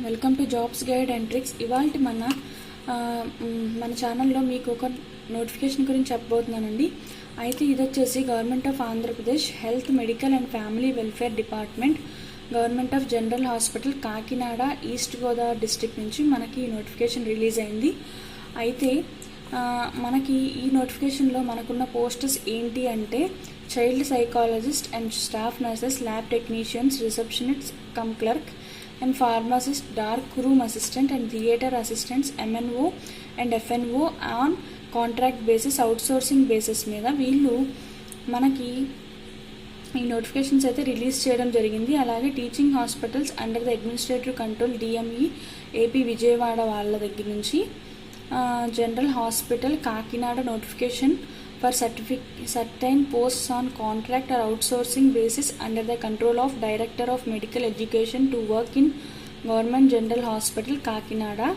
Welcome to jobs guide and tricks. ఇవాళ మన ఛానల్లో మీకు ఒక నోటిఫికేషన్ గురించి చెప్పబోతున్నానండి. అయితే ఇది వచ్చేసి government of Andhra Pradesh health medical and family welfare department, government of general hospital Kakinada east Godavari district నుంచి మనకి ఈ నోటిఫికేషన్ రిలీజ్ అయింది. అయితే మనకి ఈ నోటిఫికేషన్లో మనకున్న పోస్టర్స్ ఏంటి అంటే child psychologist and staff nurses, lab technicians, receptionist come clerk and pharmacist, dark room assistant and theatre assistants, MNO and FNO on contract basis, outsourcing basis మీద వీళ్ళు మనకి ఈ నోటిఫికేషన్స్ అయితే రిలీజ్ చేయడం జరిగింది. అలాగే teaching hospitals under the administrative control DME AP Vijayawada వాళ్ళ దగ్గర నుంచి general hospital Kakinada notification for certain posts on contract or outsourcing basis under the control of Director of Medical Education to work in Government General Hospital Kakinada,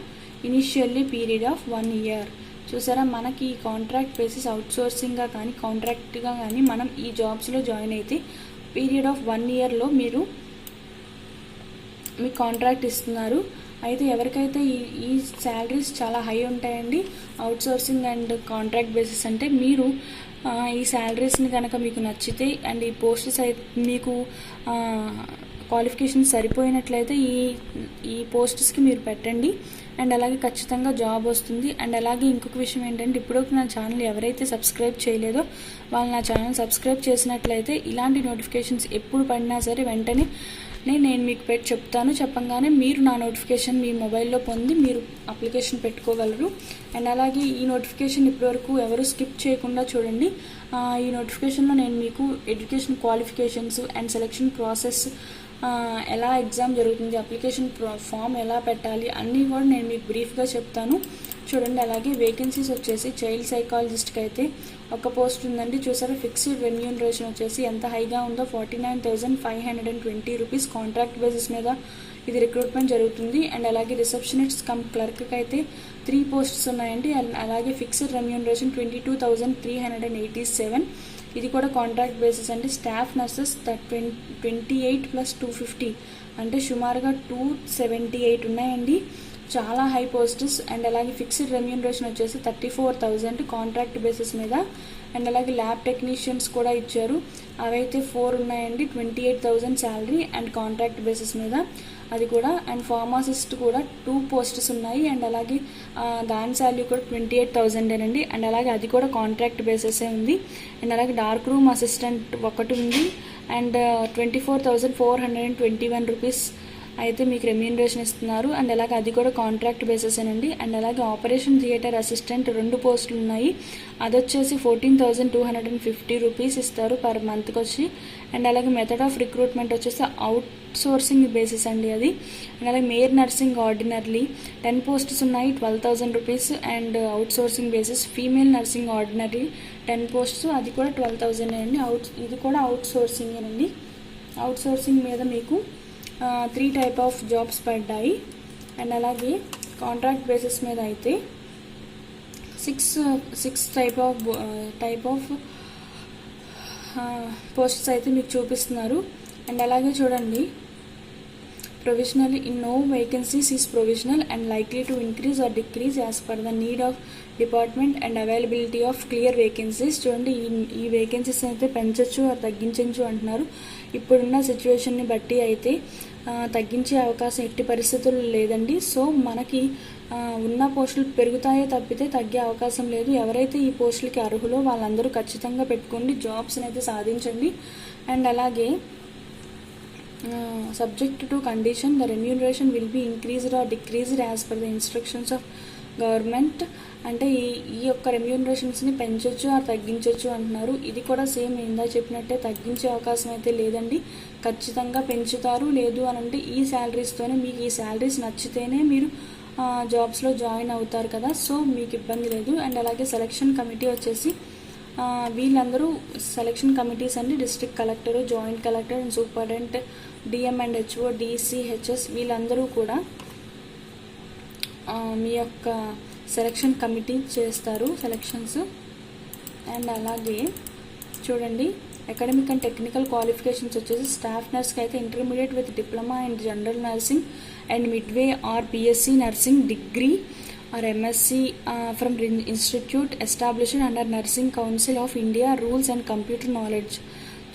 initially period of 1 year. చూసారా, మనకి contract basis అవుట్సోర్సింగ్గా కానీ కాంట్రాక్ట్గా కానీ మనం ఈ జాబ్స్లో join అయితే period of 1 ఇయర్లో మీకు contract ఇస్తున్నారు. అయితే ఎవరికైతే ఈ శాలరీస్ చాలా హై ఉంటాయండి, అవుట్సోర్సింగ్ అండ్ కాంట్రాక్ట్ బేసిస్ అంటే మీరు ఈ శాలరీస్ని కనుక మీకు నచ్చితే అండ్ ఈ పోస్ట్స్ మీకు క్వాలిఫికేషన్ సరిపోయినట్లయితే ఈ పోస్ట్స్కి మీరు పెట్టండి అండ్ అలాగే ఖచ్చితంగా జాబ్ వస్తుంది. అండ్ అలాగే ఇంకొక విషయం ఏంటంటే ఇప్పుడు నా ఛానల్ ఎవరైతే సబ్స్క్రైబ్ చేయలేదో వాళ్ళు నా ఛానల్ సబ్స్క్రైబ్ చేసినట్లయితే ఇలాంటి నోటిఫికేషన్స్ ఎప్పుడు పడినా సరే వెంటనే నేను మీకు చెప్తాను. చెప్పంగానే మీరు నా నోటిఫికేషన్ మీ మొబైల్లో పొంది మీరు అప్లికేషన్ పెట్టుకోగలరు. అండ్ అలాగే ఈ నోటిఫికేషన్ ఇప్పటివరకు ఎవరు స్కిప్ చేయకుండా చూడండి. ఈ నోటిఫికేషన్లో నేను మీకు education qualifications and selection process, ఎలా ఎగ్జామ్ జరుగుతుంది, అప్లికేషన్ ఫామ్ ఎలా పెట్టాలి అన్నీ కూడా నేను మీకు బ్రీఫ్గా చెప్తాను చూడండి. అలాగే వేకెన్సీస్ వచ్చేసి చైల్డ్ సైకాలజిస్ట్కి అయితే ఒక పోస్ట్ ఉందండి. చూసారా, ఫిక్స్డ్ రెమ్యూనరేషన్ వచ్చేసి ఎంత హైగా ఉందో 49,520 రూపీస్ కాంట్రాక్ట్ బేసిస్ మీద ఇది రిక్రూట్మెంట్ జరుగుతుంది. అండ్ అలాగే రిసెప్షనిస్ట్ కమ్ క్లర్క్కి అయితే 3 పోస్ట్స్ ఉన్నాయండి. అలాగే ఫిక్స్డ్ రెమ్యూనరేషన్ 22,387, ఇది కూడా కాంట్రాక్ట్ బేసిస్ అండి. స్టాఫ్ నర్సెస్ 28 + 250 అంటే సుమారుగా 278 ఉన్నాయండి, చాలా హై పోస్టెస్. అండ్ అలాగే ఫిక్స్డ్ రెమ్యూనరేషన్ వచ్చేసి 34,000 కాంట్రాక్ట్ బేసిస్ మీద. అండ్ అలాగే ల్యాబ్ టెక్నీషియన్స్ కూడా ఇచ్చారు, అవైతే 4 ఉన్నాయండి, 28,000 శాలరీ అండ్ కాంట్రాక్ట్ బేసిస్ మీద అది కూడా. అండ్ ఫార్మాసిస్ట్ కూడా 2 పోస్టెస్ ఉన్నాయి అండ్ అలాగే దాని శాలరీ కూడా 28,000 అండి. అండ్ అలాగే అది కూడా కాంట్రాక్ట్ బేసిసే ఉంది. అండ్ అలాగే డార్క్ రూమ్ అసిస్టెంట్ ఒకటి ఉంది అండ్ 24,421 రూపీస్ అయితే మీకు రెమ్యూనరేషన్ ఇస్తున్నారు. అండ్ అలాగే అది కూడా కాంట్రాక్ట్ బేసిసేనండి. అండ్ అలాగే ఆపరేషన్ థియేటర్ అసిస్టెంట్ 2 పోస్టులు ఉన్నాయి, అది వచ్చేసి 14,250 రూపీస్ ఇస్తారు పర్ మంత్కి వచ్చి. అండ్ అలాగే మెథడ్ ఆఫ్ రిక్రూట్మెంట్ వచ్చేసి అవుట్ సోర్సింగ్ బేసిస్ అండి అది. అండ్ అలాగే మేర్ నర్సింగ్ ఆర్డినరీ 10 పోస్ట్స్ ఉన్నాయి, 12,000 rupees and out sourcing basis. Female nursing ordinary 10 posts, అది కూడా 12,000 అండి. ఇది కూడా అవుట్ సోర్సింగ్ అండి. అవుట్ సోర్సింగ్ మీద మీకు 3 టైప్ ఆఫ్ జాబ్స్ పడ్డాయి. అండ్ అలాగే కాంట్రాక్ట్ బేసిస్ మీద అయితే 6 టైప్ ఆఫ్ పోస్ట్స్ అయితే మీకు చూపిస్తున్నారు. అండ్ అలాగే చూడండి, provisional in no vacancies is provisional and likely to increase or decrease as per the need of department and availability of clear vacancies. చూడండి, ఈ వేకెన్సీస్ అయితే పెంచవచ్చు ఆర్ తగ్గించవచ్చు అంటున్నారు. ఇప్పుడున్న సిచ్యువేషన్ని బట్టి అయితే తగ్గించే అవకాశం ఎట్టి పరిస్థితుల్లో లేదండి. సో మనకి ఉన్న పోస్టులు పెరుగుతాయే తప్పితే తగ్గే అవకాశం లేదు. ఎవరైతే ఈ పోస్టులకి అర్హులో వాళ్ళందరూ ఖచ్చితంగా పెట్టుకోండి, జాబ్స్ని అయితే సాధించండి. అండ్ అలాగే subject to condition the remuneration will be increased or decreased as per the instructions of government. అంటే ఈ యొక్క రెమ్యూనరేషన్స్ని పెంచవచ్చు ఆర్ తగ్గించవచ్చు అంటున్నారు. ఇది కూడా సేమ్ ఇందా చెప్పినట్టే తగ్గించే అవకాశం అయితే లేదండి, ఖచ్చితంగా పెంచుతారు. లేదు అని అంటే ఈ శాలరీస్తోనే మీకు ఈ శాలరీస్ నచ్చితేనే మీరు జాబ్స్లో జాయిన్ అవుతారు కదా, సో మీకు ఇబ్బంది లేదు. అండ్ అలాగే సెలక్షన్ కమిటీ వచ్చేసి వీళ్ళందరూ సెలక్షన్ కమిటీస్ అండి. District collector, joint collector and superintendent, DM and HO, DC, HS వీళ్ళందరూ కూడా మీ యొక్క సెలక్షన్ కమిటీ చేస్తారు సెలక్షన్స్. అండ్ అలాగే చూడండి, అకాడమిక్ అండ్ టెక్నికల్ క్వాలిఫికేషన్స్ వచ్చేసి స్టాఫ్ నర్స్కి అయితే intermediate with diploma in general nursing and midway or BSc nursing degree or MSc from institute established under Nursing Council of India rules and computer knowledge.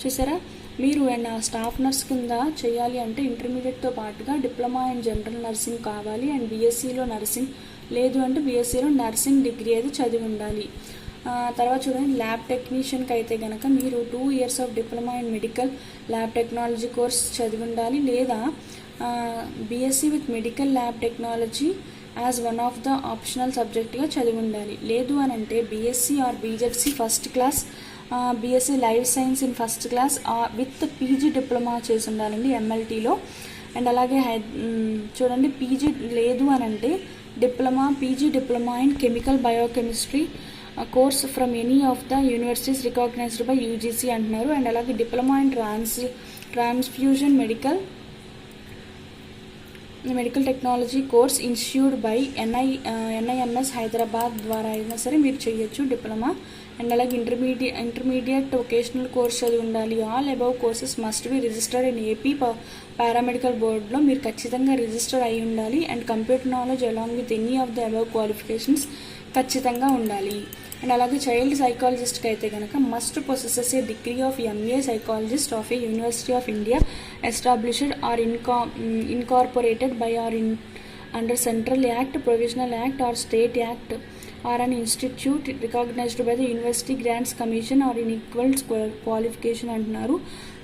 చూసారా, మీరు staff nurse కింద చేయాలి అంటే ఇంటర్మీడియట్తో పాటుగా diploma in general nursing కావాలి and బీఎస్సీలో nursing, లేదు అంటే బీఎస్సీలో nursing degree అయితే చదివి ఉండాలి. తర్వాత చూడండి, ల్యాబ్ టెక్నీషియన్కి అయితే కనుక మీరు 2 years of diploma in medical lab technology course చదివి ఉండాలి, లేదా BSc with medical lab technology as one of the optional సబ్జెక్ట్గా చదివి ఉండాలి. లేదు అని అంటే BSc or BZC first class, BSc life science in first class with PG diploma చేసి ఉండాలండి ఎంఎల్టీలో. అండ్ అలాగే చూడండి, పీజీ లేదు అని అంటే PG diploma in chemical biochemistry course from any of the universities recognised by UGC అంటున్నారు. అండ్ అలాగే diploma in transfusion medical technology course institute by NIMS Hyderabad ద్వారా అయినా సరే మీరు చేయొచ్చు డిప్లొమా. అండ్ అలాగే ఇంటర్మీడియట్ వొకేషనల్ కోర్స్ చదివి ఉండాలి. All above courses must be registered in AP paramedical బోర్డులో మీరు ఖచ్చితంగా రిజిస్టర్ అయి ఉండాలి. And computer knowledge along with any of the above qualifications ఖచ్చితంగా ఉండాలి. అండ్ అలాగే చైల్డ్ సైకాలజిస్ట్కి అయితే కనుక must possesses a degree of MA psychologist of a university of India established or incorporated by or under central act, provisional act or state act or an institute recognized by the university grants commission or in equals qualification అంటున్నారు.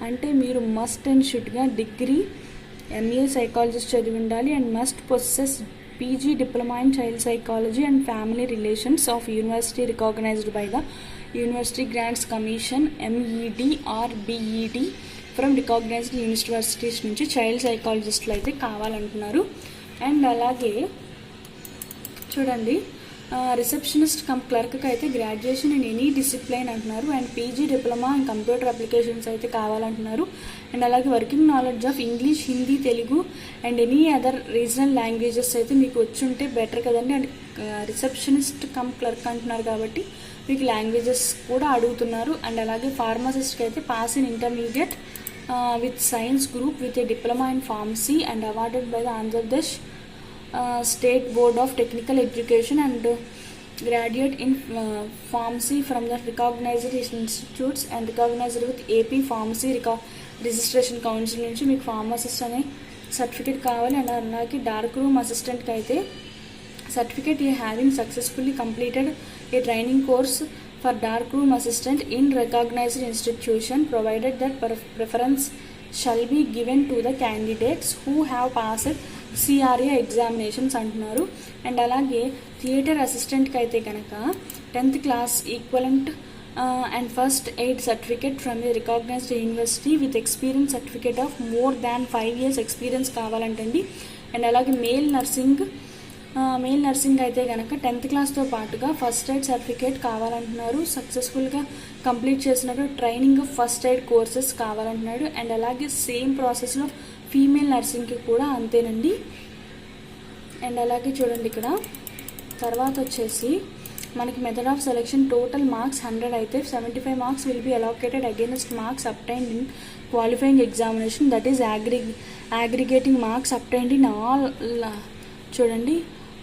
అంటే మీరు must and షుడ్గా degree MA psychologist చదివి ఉండాలి and must possess PG Diploma in Child Psychology and Family Relations of University recognized by the University Grants Commission MED or BED from recognized universities నుంచి child సైకాలజిస్టులు అయితే కావాలంటున్నారు. And అలాగే చూడండి, receptionist come క్లర్క్కి అయితే graduation in any discipline అంటున్నారు. And PG diploma in computer applications అయితే కావాలంటున్నారు. And అలాగే working knowledge of English, Hindi, Telugu and any other regional languages అయితే మీకు వచ్చుంటే బెటర్ కదండి. అండ్ రిసెప్షనిస్ట్ కమ్ క్లర్క్ అంటున్నారు కాబట్టి మీకు లాంగ్వేజెస్ కూడా అడుగుతున్నారు. అండ్ అలాగే ఫార్మసిస్ట్కి అయితే pass in intermediate with science group with a diploma in pharmacy and awarded by the Andhra Pradesh State Board of Technical Education and graduate in pharmacy from the recognized institutes and recognized with AP Pharmacy Registration Council నుంచి మీకు pharmacist అనే certificate కావాలి. And అలాగే dark room అసిస్టెంట్కి అయితే certificate a having successfully completed a training course for dark room assistant in recognized institution provided that preference shall be given to the candidates who have passed CRA examinations అంటున్నారు. And అలాగే theater అసిస్టెంట్కి అయితే కనుక 10th class equivalent and first aid certificate from a recognized university with experience certificate of more than 5 years experience కావాలంటండి. And అలాగే male nursing అయితే కనుక 10th క్లాస్తో పాటుగా ఫస్ట్ ఎయిడ్ సర్టిఫికేట్ కావాలంటున్నారు. సక్సెస్ఫుల్గా కంప్లీట్ చేసినట్టు training of first aid courses కావాలంటున్నాడు. And అలాగే సేమ్ ప్రాసెస్లో ఫీమేల్ నర్సింగ్కి కూడా అంతేనండి. అండ్ అలాగే చూడండి, ఇక్కడ తర్వాత వచ్చేసి మనకి method of selection total marks 100 అయితే 75 marks will be allocated against marks obtained in qualifying examination, that is aggregating marks obtained in చూడండి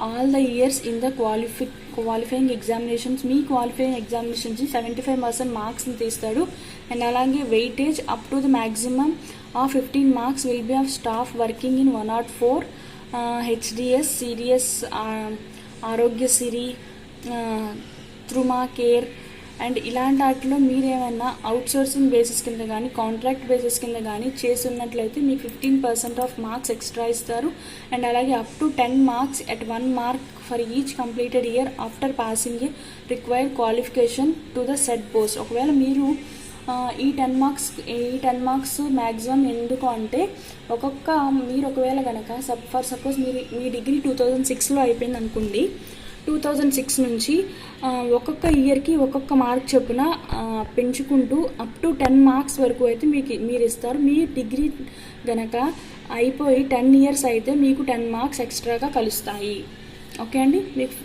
all the years in the qualifying examinations. మీ క్వాలిఫైయింగ్ ఎగ్జామినేషన్స్ 75% మార్క్స్ని తీస్తాడు. అండ్ అలాగే weightage up to the maximum of 15 marks will be of staff working in 104 HDS, CDS, ఆరోగ్య సిరి, త్రుమా care and ఇలాంటి వాటిలో మీరేమన్నా outsourcing basis కింద కానీ కాంట్రాక్ట్ బేసిస్ కింద కానీ చేస్తున్నట్లయితే మీకు 15% ఆఫ్ మార్క్స్ ఎక్స్ట్రా ఇస్తారు. అండ్ అలాగే up to 10 marks at 1 mark for each completed year after passing A required qualification to the set post. ఒకవేళ మీరు ఈ 10 మార్క్స్ మ్యాక్సిమం ఎందుకు అంటే మీరు ఒకవేళ కనుక ఫర్ సపోజ్ మీ డిగ్రీ 2006లో అయిపోయింది అనుకోండి, 2006 నుంచి ఒక్కొక్క ఇయర్కి ఒక్కొక్క మార్క్ చొప్పున పెంచుకుంటూ అప్ టు 10 marks వరకు అయితే మీరు ఇస్తారు. మీ డిగ్రీ గనక అయిపోయి 10 years అయితే మీకు 10 marks ఎక్స్ట్రాగా కలుస్తాయి. ఓకే అండి,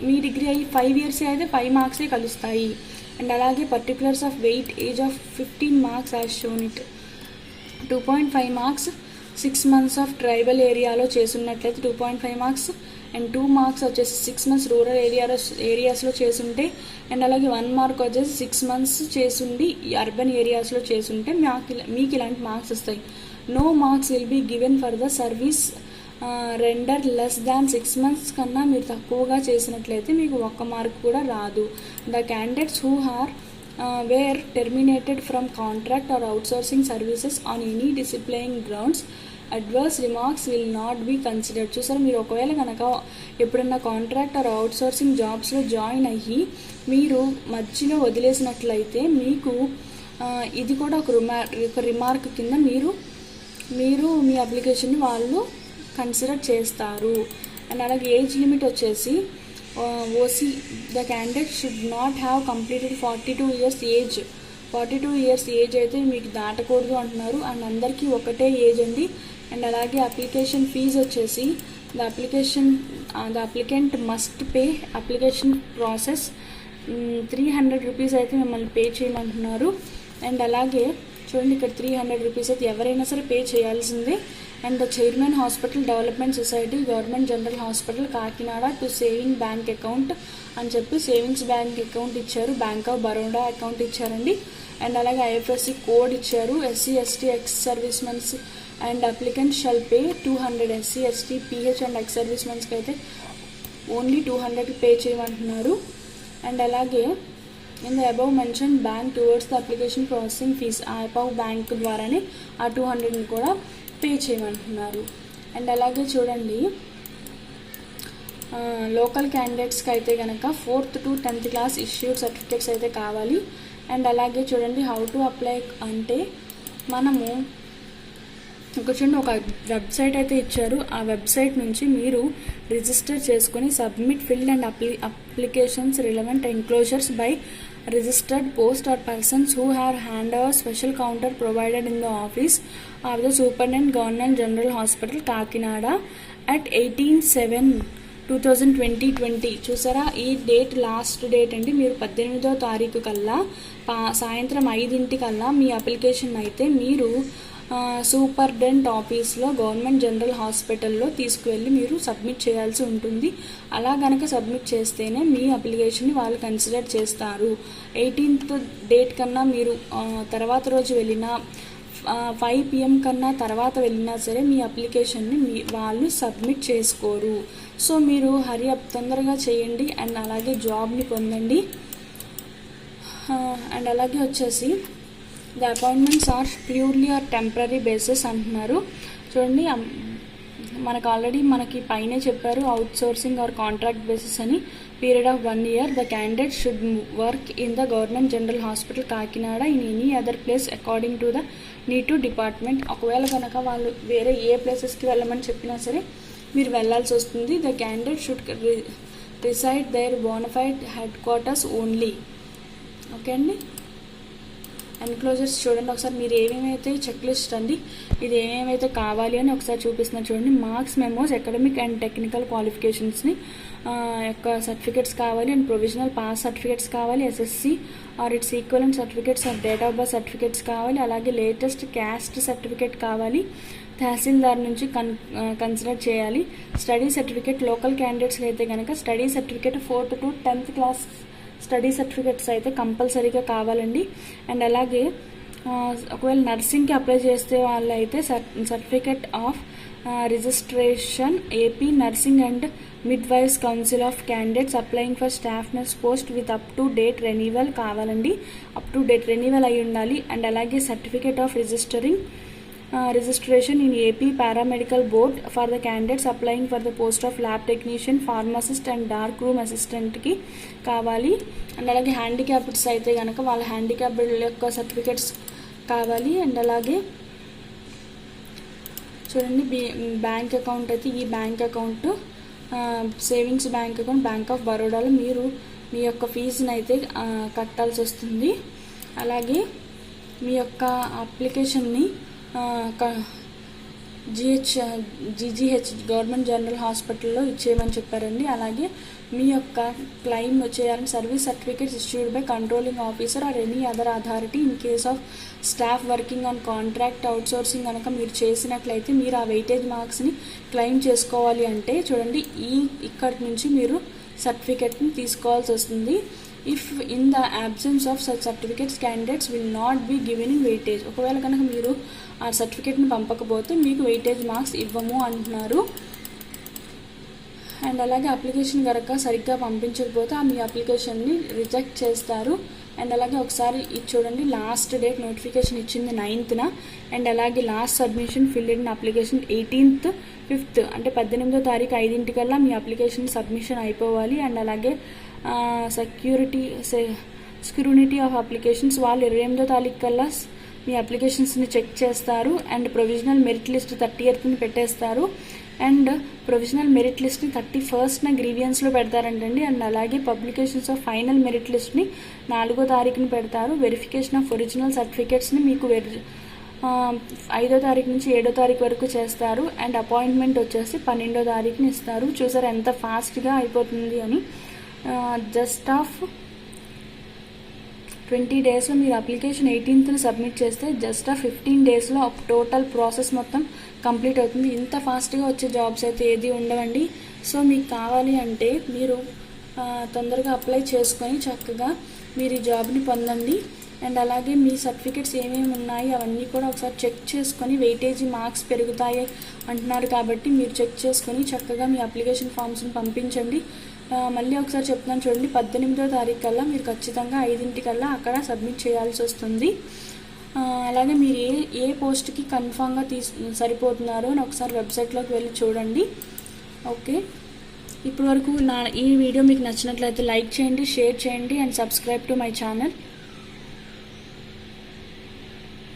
మీ డిగ్రీ అయ్యి 5 years అయితే 5 marks కలుస్తాయి. అండ్ అలాగే particulars of weight age of 15 marks as shown it. 2.5 marks 6 months of tribal ఏరియాలో చేసున్నట్లయితే 2.5 మార్క్స్ అండ్ 2 మార్క్స్ వచ్చేసి 6 months రూరల్ ఏరియాస్లో చేసుంటే, అండ్ అలాగే 1 మార్క్ వచ్చేసి 6 months చేసుండి అర్బన్ ఏరియాస్లో చేసుంటే మీకు ఇలాంటి మార్క్స్ వస్తాయి. No marks will be given for the service render less than 6 months కన్నా మీరు తక్కువగా చేసినట్లయితే మీకు 1 మార్క్ కూడా రాదు. The candidates who are were terminated from contract or outsourcing services on any disciplining grounds, adverse remarks will not be considered. చూసారు, మీరు ఒకవేళ కనుక ఎప్పుడన్నా కాంట్రాక్ట్ ఆర్ అవుట్సోర్సింగ్ జాబ్స్లో జాయిన్ అయ్యి మీరు మధ్యలో వదిలేసినట్లయితే మీకు ఇది కూడా ఒక రిమార్క్ కింద మీరు మీ అప్లికేషన్ని వాళ్ళు కన్సిడర్ చేస్తారు. అండ్ అలాగే ఏజ్ లిమిట్ వచ్చేసి OC, the candidate should not have completed 42 years age. 42 years age అయితే మీకు దాటకూడదు అంటున్నారు. అండ్ అందరికీ ఒకటే ఏజ్ అండి. అండ్ అలాగే అప్లికేషన్ ఫీజు వచ్చేసి the applicant must pay application process 300 rupees అయితే మిమ్మల్ని పే చేయమంటున్నారు. అండ్ అలాగే చూడండి, ఇక్కడ 300 రూపీస్ అయితే ఎవరైనా సరే పే చేయాల్సిందే. And the chairman hospital development society government general hospital Kakinada to saving bank account అని చెప్పి సేవింగ్స్ బ్యాంక్ అకౌంట్ ఇచ్చారు, బ్యాంక్ ఆఫ్ బరోడా అకౌంట్ ఇచ్చారండి. అండ్ అలాగే IFSC కోడ్ ఇచ్చారు. SC ST ex service mens and applicant shall pay 200. SC ST PH అండ్ ex service మెన్స్కి అయితే only 200 pay చేయమంటున్నారు. అండ్ అలాగే in the above mention bank towards the application processing fee, ఆ above bank ద్వారానే ఆ 200ని కూడా పే చేయమంటున్నారు. అండ్ అలాగే చూడండి, లోకల్ క్యాండిడేట్స్కి అయితే కనుక 4th to 10th class issued certificates అయితే కావాలి. అండ్ అలాగే చూడండి, హౌ టు అప్లై అంటే మనము చూడండి ఒక వెబ్సైట్ అయితే ఇచ్చారు. ఆ వెబ్సైట్ నుంచి మీరు రిజిస్టర్ చేసుకొని submit field and applications relevant enclosures by registered post or persons who have hand over special counter provided in the office of the Superintendent Government General Hospital Kakinada at 18/7/2020. చూసారా, ఈ date last date అండి. మీరు 18వ తారీఖు కల్లా సాయంత్రం 5 కల్లా మీ application అయితే మీరు సూపరింటెండెంట్ ఆఫీస్లో గవర్నమెంట్ జనరల్ హాస్పిటల్లో తీసుకువెళ్ళి మీరు సబ్మిట్ చేయాల్సి ఉంటుంది. అలా కనుక సబ్మిట్ చేస్తేనే మీ అప్లికేషన్ని వాళ్ళు కన్సిడర్ చేస్తారు. 18th డేట్ కన్నా మీరు తర్వాత రోజు వెళ్ళినా 5 PM కన్నా తర్వాత వెళ్ళినా సరే మీ అప్లికేషన్ని వాళ్ళు సబ్మిట్ చేసుకోరు. సో మీరు హరి అప్ తొందరగా చేయండి అండ్ అలాగే జాబ్ని పొందండి. అండ్ అలాగే వచ్చేసి the appointments are purely or temporary basis అంటున్నారు. చూడండి, మనకి పైనే చెప్పారు అవుట్సోర్సింగ్ ఆర్ కాంట్రాక్ట్ బేసిస్ అని. Period of 1 year. The candidate should work in the government general hospital Kakinada in any other place according to the need to department. ఒకవేళ కనుక వాళ్ళు వేరే ఏ ప్లేసెస్కి వెళ్ళమని చెప్పినా సరే మీరు వెళ్ళాల్సి వస్తుంది. The candidate should reside their bona fide headquarters only. Okay అండి. ఎన్క్లోజర్స్ చూడండి ఒకసారి, మీరు ఏమేమైతే చెక్ లిస్ట్ అండి, ఇది ఏమేమైతే కావాలి అని ఒకసారి చూపిస్తున్నారు చూడండి. Marks memos, academic and technical క్వాలిఫికేషన్స్ని యొక్క సర్టిఫికేట్స్ కావాలి. అండ్ ప్రొవిజనల్ పాస్ సర్టిఫికేట్స్ కావాలి. SSC or its equivalent certificates or date of birth certificates కావాలి. అలాగే లేటెస్ట్ క్యాస్ట్ సర్టిఫికేట్ కావాలి. తహసీల్దార్ నుంచి కన్సిడర్ చేయాలి. స్టడీ సర్టిఫికేట్ లోకల్ క్యాండిడేట్స్కి అయితే కనుక study certificate 4th to 10th class study certificates అయితే కంపల్సరీగా కావాలండి. అండ్ అలాగే ఒకవేళ నర్సింగ్కి అప్లై చేస్తే వాళ్ళు అయితే certificate of registration AP nursing and midwives council of candidates applying for staff nurse post with up to date renewal కావాలండి. అప్ టు డేట్ రెన్యువల్ అయి ఉండాలి. అండ్ అలాగే certificate of registration in AP paramedical board for the candidates applying for the post of lab technician, pharmacist and dark room assistant కి కావాలి. And అలాగే handicappeds అయితే కనుక వాళ్ళ హ్యాండిక్యాప్డ్ యొక్క సర్టిఫికేట్స్ కావాలి. అండ్ అలాగే చూడండి, బ్యాంక్ అకౌంట్ అయితే ఈ bank account savings bank account bank of బరోడాలో మీరు మీ యొక్క ఫీజుని అయితే కట్టాల్సి వస్తుంది. అలాగే మీ యొక్క అప్లికేషన్ని జీజీహెచ్ గవర్నమెంట్ జనరల్ హాస్పిటల్లో ఇచ్చేయమని చెప్పారండి. అలాగే మీ యొక్క క్లెయిమ్ చేయాలని service certificates issued by controlling officer or any other authority in case of staff working on contract outsourcing కనుక మీరు చేసినట్లయితే మీరు ఆ వెయిటేజ్ మార్క్స్ని క్లెయిమ్ చేసుకోవాలి అంటే చూడండి, ఇక్కడి నుంచి మీరు సర్టిఫికేట్ని తీసుకోవాల్సి వస్తుంది. If in the absence of such certificates candidates will not be given in weightage. ఒకవేళ కనుక మీరు ఆ సర్టిఫికేట్ని పంపకపోతే మీకు వెయిటేజ్ మార్క్స్ ఇవ్వము అంటున్నారు. అండ్ అలాగే అప్లికేషన్ కనుక సరిగ్గా పంపించకపోతే మీ అప్లికేషన్ని రిజెక్ట్ చేస్తారు. అండ్ అలాగే ఒకసారి ఇది చూడండి, లాస్ట్ డేట్ నోటిఫికేషన్ ఇచ్చింది 9th అండ్ అలాగే last submission fill in application 18th 5th అంటే 18వ తారీఖు 5 మీ అప్లికేషన్ సబ్మిషన్ అయిపోవాలి. అండ్ అలాగే స్క్రూనిటీ ఆఫ్ అప్లికేషన్స్ వాళ్ళు 28వ తారీఖు కల్లా మీ అప్లికేషన్స్ని చెక్ చేస్తారు. And provisional merit list 30th పెట్టేస్తారు. అండ్ ప్రొవిజనల్ మెరిట్ లిస్ట్ని 31st గ్రీవియన్స్లో పెడతారంటండి. అండ్ అలాగే పబ్లికేషన్స్ ఆఫ్ ఫైనల్ మెరిట్ లిస్ట్ని 4వ తారీఖుని పెడతారు. వెరిఫికేషన్ ఆఫ్ ఒరిజినల్ సర్టిఫికేట్స్ని మీకు 5వ తారీఖు నుంచి 7వ తారీఖు వరకు చేస్తారు. అండ్ అపాయింట్మెంట్ వచ్చేసి 12వ తారీఖుని ఇస్తారు. చూసారు ఎంత ఫాస్ట్గా అయిపోతుంది అని. జస్ట్ ఆఫ్ 20 డేస్లో మీరు అప్లికేషన్ 18th సబ్మిట్ చేస్తే జస్ట్ 15 డేస్లో టోటల్ ప్రాసెస్ మొత్తం కంప్లీట్ అవుతుంది. ఇంత ఫాస్ట్గా వచ్చే జాబ్స్ అయితే ఏది ఉండవండి. సో మీకు కావాలి అంటే మీరు తొందరగా అప్లై చేసుకొని చక్కగా మీరు ఈ జాబ్ని పొందండి. అండ్ అలాగే మీ సర్టిఫికేట్స్ ఏమేమి ఉన్నాయి అవన్నీ కూడా ఒకసారి చెక్ చేసుకొని వెయిటేజీ మార్క్స్ పెరుగుతాయి అంటున్నారు కాబట్టి మీరు చెక్ చేసుకొని చక్కగా మీ అప్లికేషన్ ఫామ్స్ని పంపించండి. మళ్ళీ ఒకసారి చెప్తున్నాను చూడండి, 18వ తారీఖు కల్లా మీరు ఖచ్చితంగా 5 అక్కడ సబ్మిట్ చేయాల్సి వస్తుంది. అలాగే మీరు ఏ పోస్ట్కి కన్ఫామ్గా సరిపోతున్నారో అని ఒకసారి వెబ్సైట్లోకి వెళ్ళి చూడండి. ఓకే, ఇప్పటి వరకు ఈ వీడియో మీకు నచ్చినట్లయితే లైక్ చేయండి, షేర్ చేయండి and subscribe to my channel.